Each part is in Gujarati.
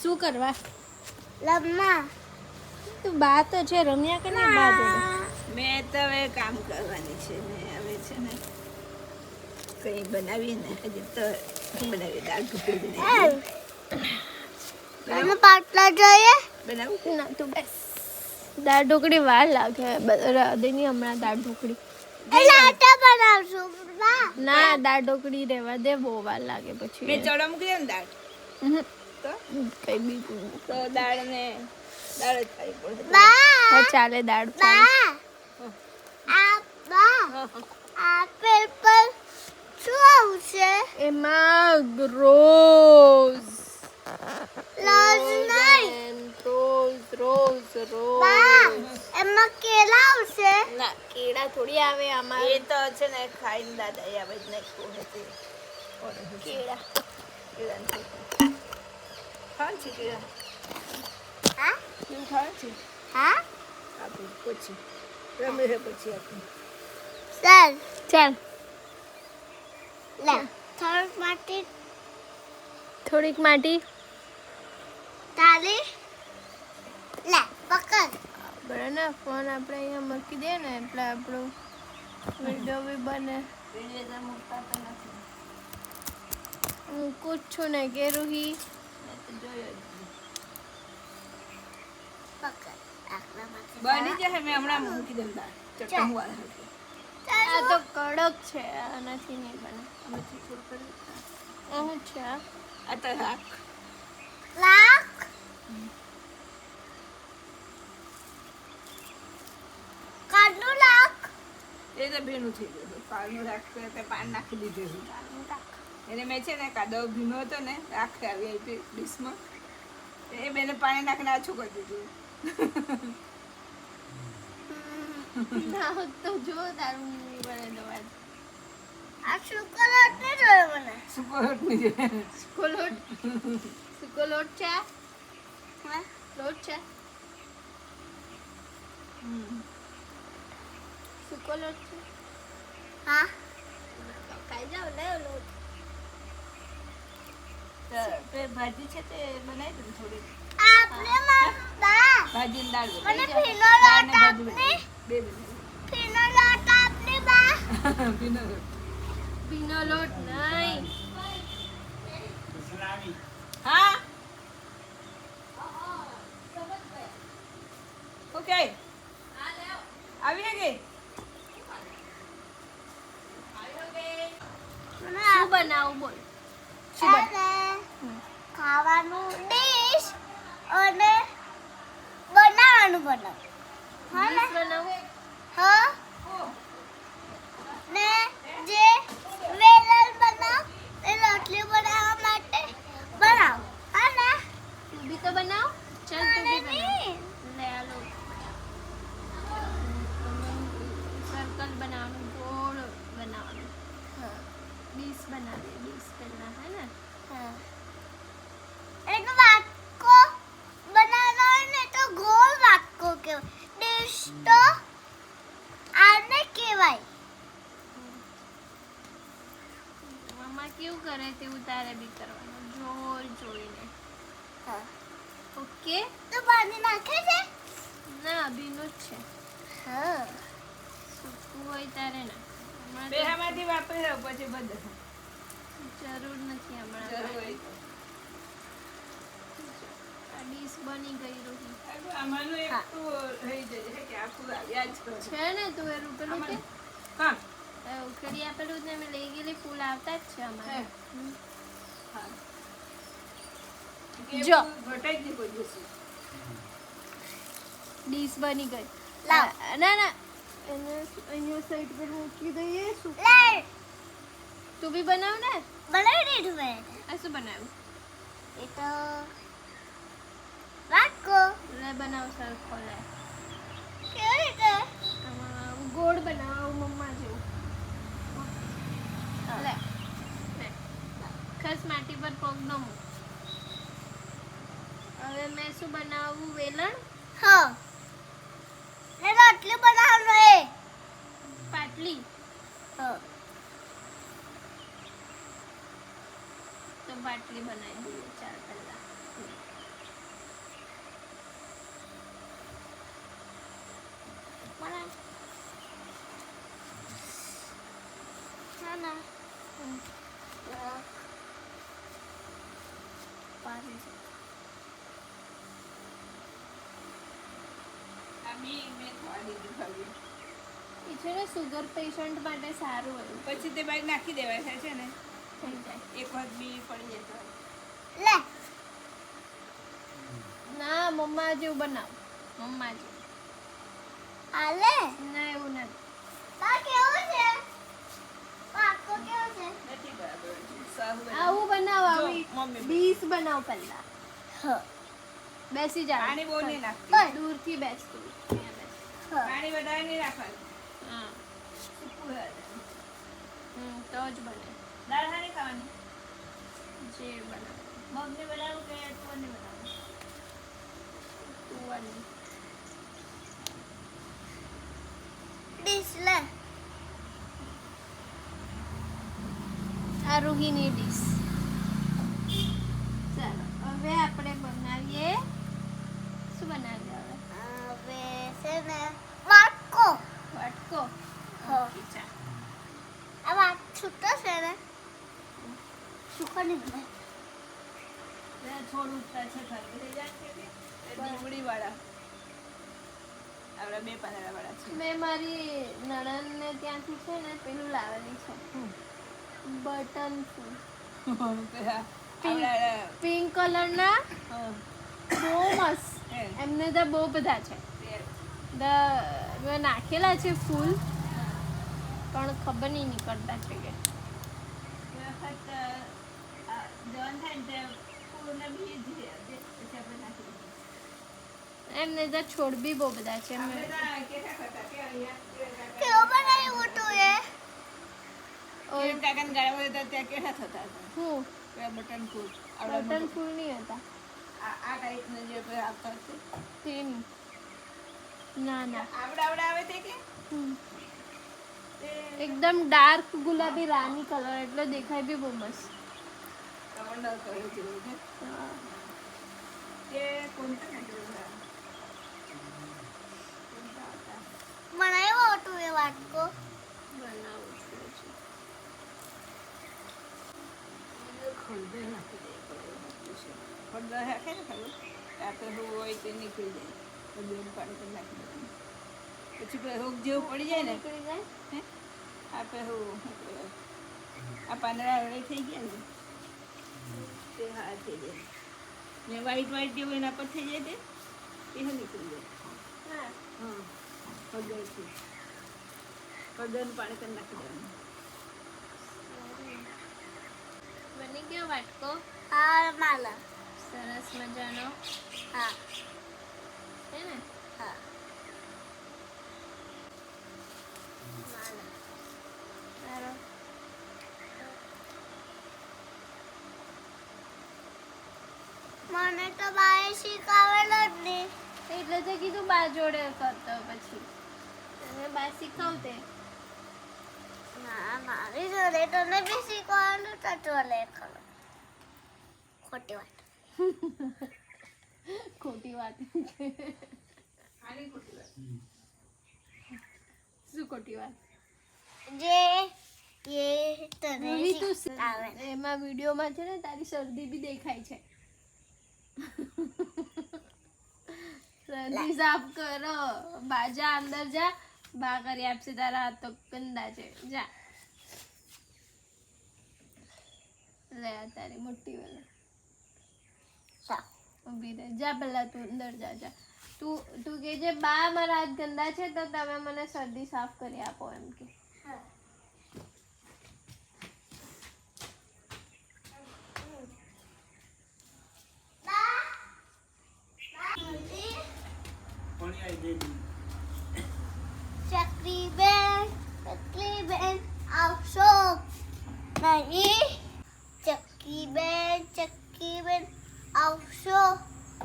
શું કરવા? લમ્મા તું બા તો છે, રમ્યા કે નહીં બા જોડે? મેં તો હવે કામ કરવાની છે ને હવે છે ને કંઈ બનાવીએ ને હજી તો શું બનાવીએ દાળ ઢોકળી બનાવીએ અને પાટલા જોઈએ બનાવું ના તું બસ. દાળ ઢોકળી વાર લાગે દેની હમણાં દાળ ઢોકળી. એટલે આટા બનાવશું બા ના દાળ ઢોકળી રહેવા દે, બહુ વાર લાગે પછી. મેં ચડો મૂકી દે ને દાળ તો કઈ બીજું તો દાળ જ ખાવી પડે હા ચાલે દાળ ચાલે. બા આપેલ પર શું આવશે? એમાં રોઝ લાજ નહીં રોઝ રોઝ બા રોઝ. એમાં કેળા આવશે? ના કેળા થોડી આવે આમાં. એ તો છે ને ખાઈને દાદા આવે જ નાખ્યું હતી કેળા ખાવાનું છે કેળા હા કેવું ખાવાનું છે હા આપું પછી રમી રહે પછી આપું ચાલ ચાલ લે થોડુંક માટી થોડીક માટી તાલી લે પકડ બરાબર ને. ફોન આપણે અહીંયા મૂકી દે ને એટલે આપણું વિડીયો બી બને. વિડીયો મૂકતા તો નથી મૂકું જ છું ને કે રૂહી. મેં તો જોયો જ નહીં. પકડ આખલામાંથી બની જશે મેં હમણાં મૂકી દઉં દાળ ચટણી વાળા હતી આ તો કડક છે, આનાથી નહીં બને. આમાંથી થોડું કરી આવું છે આ. આ તો રાખ લાખ કાઢનું લાખ એ તો ભીનું થઈ ગયું પાલનું રાખતું એટલે પાન નાખી દીધું એને મેં છે ને કાદવ ભીનો હતો ને રાખે આવી હતી ડીશમાં એ બેને પાણી નાખીને આછું કરી દીધું ના તો જો તારું નહીં બને દવા. આ શું કલર ને જોયો મને સૂકો લોટ નહીં જોઈએ. સૂકો લોટ સૂકો લોટ છે આ? હા લોટ છે સૂકો લોટ છે. હા ખાઈ જાઓ લે લોટ. તો તે ભાજી છે તે બનાવી દઉં થોડી આપને બા ભાજીની દાળ મને બનાવી. ભીનો દાળ લોટ ને આપને ભાજી બનાવી. બે બનાવી. ભીનો લોટ આપને બા ભીનો લોટ. ભીનો લોટ નહીં. હા ઓકે આવી ગઈ શું બનાવું બોલ? શું બન- અને ખાવાનું ડીશ અને બનાવવાનું બનાવ હા ને ડીશ બનાવું? હા ને જે વેલણ બનાવ એ રોટલી બનાવવા માટે બનાવ હા ને તું બી તો બનાવ. ચાલ તું બી બનાવ. નહીં. લે આ લો સર્કલ બનાવવાનું, ગોળ બનાવવાનું. ડીશ બનાવીએ. ડીશ પહેલા હે ને હા. એક વાટકો બનાવવાનો હોય ને તો ગોળ વાટકો કહેવાય ડીશ તો આને કહેવાય મમ્મા કેવું કરે તેવું તારે બી કરવાનું, જોઈને. હા ઓકે. તો પાણી નાખે છે ના ભીનું જ છે. હા સૂકું હોય તારે ના. હમણાં બે આમાંથી વાપરી દઉં પછી બધું તો જરૂર નથી હમણાં. જરૂર હોય તો. આ ડીશ બની ગઈ રોહી. આમાંનું એક તો રહી જાય છે કે આખું આવ્યા જ કરે. છે ને તું એ રૂપેલું કે હા ઉખેડી આપેલું જ ને મેં લઈ ગયેલી, ફૂલ આવતા જ છે અમારે. હા જો. ઘટાઈ જ નહીં કોઈ દિવસ. ડીશ બની ગઈ. લાવ. ના ના એને અહીંયા સાઈડ પર મૂકી દઈએ. શું લે તું બી બનાવ ને. બનાવી દીધું મેં આ શું બનાવ્યું? એ તો વાટકો લે બનાવ સરખો લે. કેવી રીતે આમાં ગોળ બનાવ મમ્મા જેવું. લે લે. ખસ માટી પર પગ ન મૂક. હવે મેં શું બનાવું? વેલણ, હા ને રોટલી બનાવવાનો એ પાટલી. હા તો પાટલી બનાવી દઈએ ચાલ પહેલા. બનાવ ના ના પાણી આ મેં ખવા દીધું ખાલી એ છે ને સુગર પેશન્ટ માટે સારું હોય પછી તે બાઈક નાખી દેવાય થાય છે ને થઈ જાય. એક વખત બી પડી જાય તો લે ના મમ્મા જેવું બનાવ મમ્મા જેવું આલે ના એવું નથી બા કેવું છે પાકો કેવું છે નથી બરાબર સારું આવું બનાવ જો, આવી મમ્મી ડીશ બનાવ પહેલા હા બેસી જા પાણી બહુ નહીં નાખતી દૂરથી બેસ તું અહીંયા બેસ. પાણી વધારે નહીં રાખવાનું હા સૂકું રહેવાનું. તો જ બને દાળ હારી ખાવાની જે બનાવ મગની બનાવું કે તુવેરની બનાવું તુવાની ડીશ લે આ રૂહીની ડીશ ચાલો હવે આપણે બનાવીએ શું બનાવીએ હવે હવે છે ને વાટકો વાટકો હા. ઓકે, ચાલો. આ વાત છૂટો છે ને સુકો નહીં બને થોડું છે ઠંડી થઈ જાય છે કે ડુંગળી વાળા આપણા બે પાંદડા વાળા છે મેં મારી નણંદને ત્યાંથી છે ને પેલું લાવેલી છે બટન ફૂલ આપણા પિંક કલરના હા બહુ મસ્ત હે. એમને તો બહુ બધા છે મેં નાખેલા છે ફૂલ પણ ખબર નહીં નીકળતા છે કે વખત જવાન થાય ને તે ફૂલના બીજ પછી આપણે નાખી દઈએ એમને તો છોડ બી બહુ બધા છે આપણે મેં તો કેટા કરતા કે અહીંયા કેવું બનાવ્યું તું એ કિરણ કાકાને ગાળા હોય તો ત્યાં કેટા થતા હતા હું પેલા બટન ફૂલ આપણા બટન ફૂલ નહીં હતા આ ટાઈપના જે આપણે આવતા છે તેની ના ના આવડા આવે તે કે હમ. તે એકદમ ડાર્ક ગુલાબી રાની કલર એટલે દેખાય બી બહુ મસ્ત કમંડલ કરે છે તે કોણતા નથી બનાવ્યો તું એ વાટકો બનાવું છું હજી. ખોલદે નાખી દે ખોલદા રાખે ને ખરું આપણે હું હોય તે નીકળી જાય ખોલદે પાણી કરી નાખી દેવાનું પછી પેલું રોગ જેવું પડી જાય ને નીકળી જાય હે આપણે હું શું કહેવાય આ પાંદડા વડે થઈ ગયા ને તે હા થઈ જાય ને વ્હાઈટ વ્હાઈટ જેવું એના પર થઈ જાય તે શું નીકળી જાય હા હા ખોલદાથી ખોલદાનું પાણી કરી નાખી દેવાનું બની ગયો વાટકો આ માલા સરસ મજાનો હા છે ને હા માલા સારો મને તો બાએ શીખવાડેલો જ નહીં એટલે તો કીધું બા જોડે કરતો પછી તમે બા શીખવતે ના મારી જોડે તને બી શીખવાનું તો ચોલે ખરો ખોટી વાત ખોટી વાત આની ખોટી વાત શું ખોટી વાત જે એ તને રૂહી તું આવે એમાં વિડીયોમાં છે ને તારી શરદી બી દેખાય છે શરદી સાફ કરો બાજા અંદર જા બા કરી આપશે તારા હાથ તો ગંદા છે જા લે આ તારી મોટી વાલા સા ઊભી રહે જા પહેલા તું અંદર જા જા તું કે જે બા મારા હાથ ગંદા છે તો તમે મને શરદી સાફ કરી આપો એમ કે ચકરી બેન આવશો નહીં ચક્કી બેન આવશો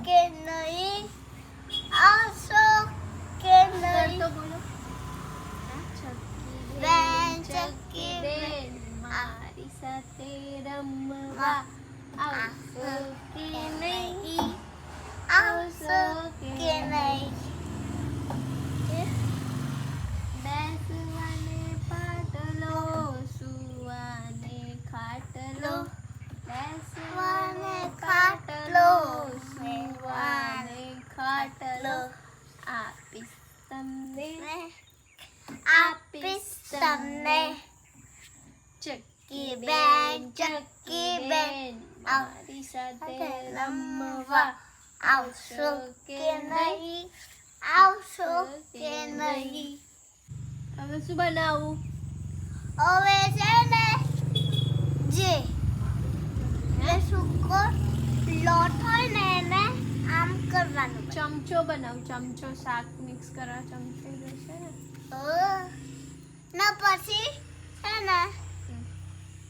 કે નહીં આવશો કે નહીં તો બોલો બેન, ચક્કી બેન મારી સાથે રમવા આવશો કે નહીં આવશો કે નહીં બેન મારી સાથે રમવા રમવા આવશો કે નહીં? આવશો કે નહીં? હવે શું બનાવું? હવે છે ને જે સૂકો લોટ હોય ને એને આમ કરવાનું. ચમચો બનાવું. ચમચો શાક મિક્સ કરવા ચમચો જશે ને. ના પછી છે ને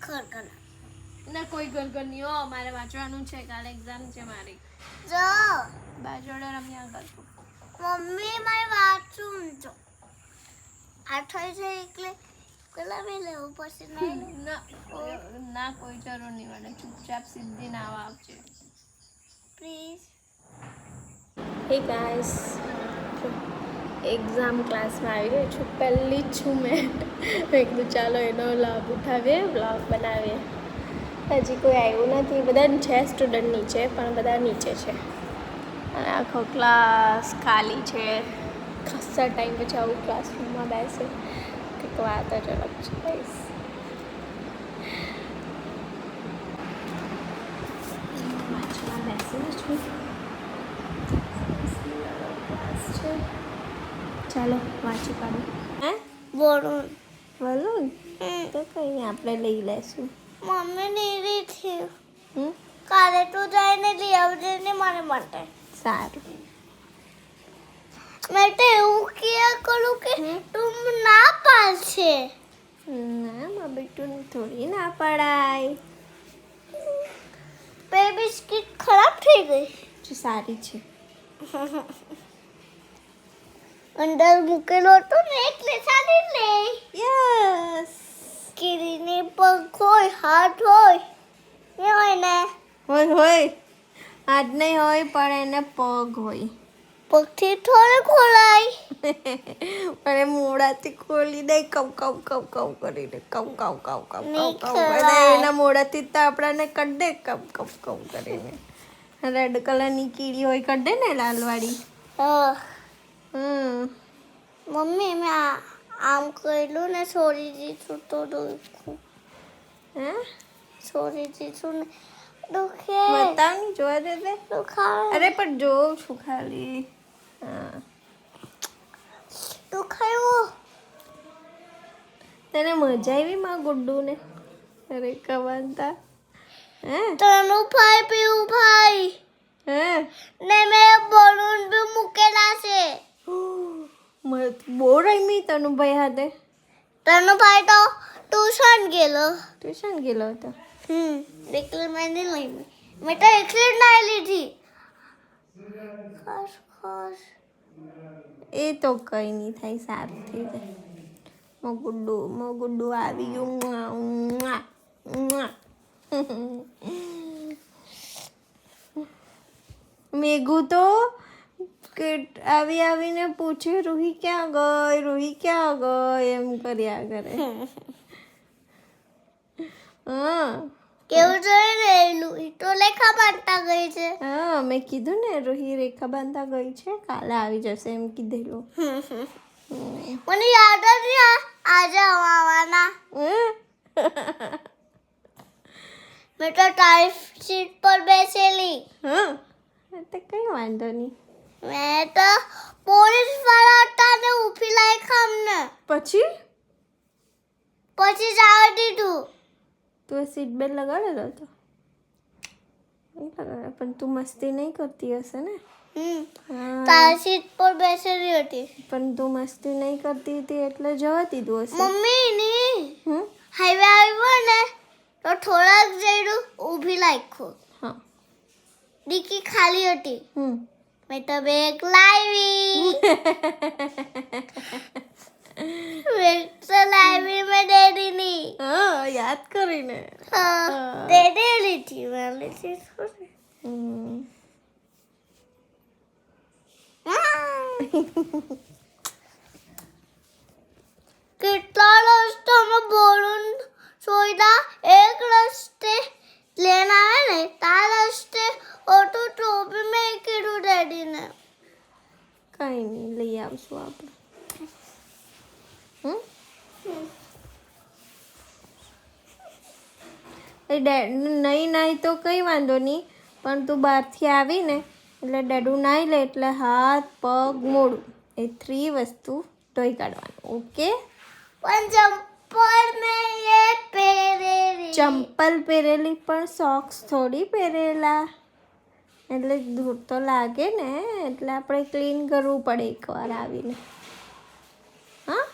ખરખર ના કોઈ ગરગર નહીં હો, મારે વાંચવાનું છે, કાલે એક્ઝામ છે મારી. જો બાજોડે રમ્યા કરતું. મમ્મી મારે વાંચું જો આ થઈ જાય એટલે પેલા મેં લેવું પડશે નહીં ના કોઈ જરૂર નહીં મને, ચૂપચાપ સીધી નાવા આવજે. પ્લીઝ. હે ગાઈસ, એક્ઝામ ક્લાસમાં આવી ગઈ છું, પહેલી જ છું મેં. મેં કીધું ચાલો એનો લાભ ઉઠાવીએ, બ્લોગ બનાવીએ. હજી કોઈ આવ્યું નથી, બધા છે સ્ટુડન્ટ નીચે, પણ બધા નીચે છે અને આખો ક્લાસ ખાલી છે. ખાસા ટાઈમ પછી આવું ક્લાસરૂમમાં બેસે કંઈક વાત જ અલગ છે ગાઈસ. વાંચવા બેસી છું. ચાલો વાંચી કાઢો. હે બોલું બોલો તો કંઈ આપણે લઈ લેશું. મમ્મી નીરી થયું હમ કાલે તું જઈને લઈ આવજે ને મારે માટે. સારું. મેં તો એવું કિયા કરું કે તું ના પાડશે. ના મા બેટું થોડી ના પડાય. બે બિસ્કિટ ખરાબ થઈ ગઈ. જો સારી છે. અંદર મૂકેલો હતો ને એટલે સારી લે. યસ. કીડીને પગ હોય હાથ હોય એ હોય ને હોય આજ નહીં હોય પણ એને પગ હોય. પગથી થોડે ખોલાય. પણ એ મોડાથી ખોલી દે કવ કવ કવ કવ કરીને કવ કવ કવ કવ નહીં કવ કવ ખવાય. એના મોડાથી તો આપણાને કઢ દે કવ કવ કવ કરીને. રેડ કલરની કીડી હોય કઢ દે ને લાલવાળી. મમ્મી મેં આમ કરેલું ને છોડી દીધું તો દુખું. હે છોડી દીધું ને દુખે. બતાવ ની જોવા દે દે. દુખાય. અરે પણ જોઉં છું ખાલી. હા દુખાયું. તને મજા આવી માં ગુડ્ડુ ને? અરે કવાંતા હે તનું ભાઈ પીવું ભાઈ હે ને મેં બલૂન બી મૂકેલા છે. બહુ રમી તનુભાઈ હાથે. તનું ભાઈ તો ટ્યુશન ગયેલો. ટ્યુશન ગયેલો હતો. એકલી મેં નહીં લઈ મેં તો એકલી જ નહીં લીધી. ખસ ખસ એ તો કઈ નહીં થાય, સારું થઈ જાય. મોગુડ્ડુ આવી ગયું. મુઆ, મુઆ, મુઆ. મેઘુ તો કે આવીને પૂછે રૂહી ક્યાં ગઈ એમ કર્યા કરે. હા કેવું જોઈ રહેલું એ તો લેખા બાંધતા ગઈ છે. હા મેં કીધું ને રૂહી રેખા બાંધતા ગઈ છે, કાલે આવી જશે એમ કીધેલું. મને યાદ જ નહીં આજે આવવાના. મેં તો ટાઈપ સીટ પર બેસેલી. હા તો કઈ વાંધો નહીં. મેં તો પોલીસ વાળા હતા ને ઊભી લાયક અમને પછી જવા દીધું. તું સીટ બેલ્ટ લગાડેલો હતો? નહીં લગાડે પણ તું મસ્તી નહીં કરતી હશે ને? હા તારી સીટ પર બેસેલી હતી. પણ તું મસ્તી નહીં કરતી હતી એટલે જવા દીધું હશે. મમ્મી ની હમ હાઈવે આવ્યો ને તો થોડાક જઈડું ઊભી લાયખું. હા ડીકી ખાલી હતી. મેં તો બેગ લાવી. બેગ તો લાવી મેં ડેડીની. હા યાદ કરીને. ડેડી લીધી મેં લીધી થોડી. કેટલા રસ્તે અમે બોલું સોયદા એક રસ્તે પ્લેન આવે ને તાર રસ્તે ઓટો ટોપી મેં કીધું ડેડીને. કઈ નહીં લઈ આવશું આપણે. નહીં તો કંઈ વાંધો નહીં, પણ તું બહારથી આવીને એટલે ડેડુ નાહી લે એટલે હાથ પગ મોઢું એ 3 વસ્તુ ધોઈ કાઢવાનું. ઓકે? પણ ચંપલ મેં એ પહેરેલી. ચંપલ પહેરેલી પણ સોક્સ થોડી પહેરેલા, એટલે ધૂળ તો લાગે ને, એટલે આપણે ક્લીન કરવું પડે એકવાર આવીને. હા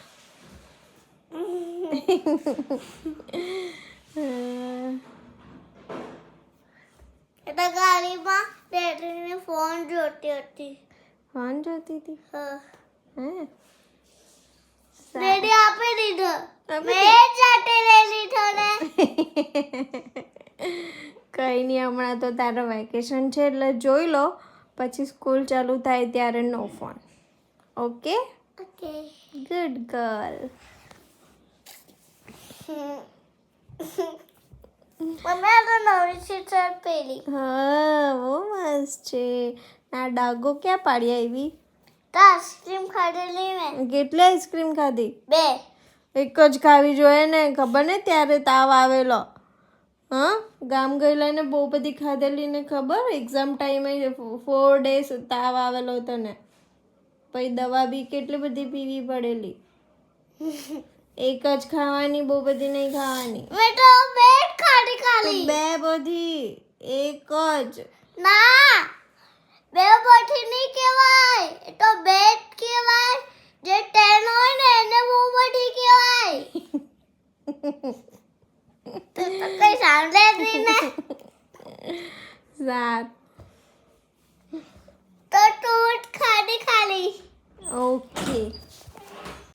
એટલે ગાડીમાં બેઠીને ફોન જોતી હતી. ફોન જોતી હતી? હા. હે રેડી આપી દીધો. આપી મેં જાતે લઈ લીધો ને. કંઈ નહીં, હમણાં તો તારો વેકેશન છે એટલે જોઈ લો, પછી સ્કૂલ ચાલુ થાય ત્યારે નો phone. Okay? Okay. Good girl. મમ્મી આ તો નવી ટી-શર્ટ પહેરી. હા બહુ મસ્ત છે. આ ડાગો ક્યાં પાડી આવી? તો આઈસ્ક્રીમ ખાધેલી મેં. કેટલી આઈસ્ક્રીમ ખાધી? 2. એક જ ખાવી જોઈએ ને, ખબર ને ત્યારે તાવ આવેલો. હા, ગામ ગયેલા ને બહુ બધી ખાધેલી ને ખબર, એક્ઝામ ટાઈમે 4 days તાવ આવેલો હતો ને, પછી દવા બી કેટલી બધી પીવી પડેલી. એક જ ખાવાની, બહુ બધી નહીં ખાવાની. મેં તો 2 ખાધી ખાલી. 2 બધી, એક જ. ના 2 બધી નહીં કહેવાય, એ તો 2 કહેવાય. જે 10 હોય ને એને બહુ બધી કહેવાય. તો કઈ સાંભળે જ નહીં ને. 7. તો તું જ ખાધી ખાલી. ઓકે.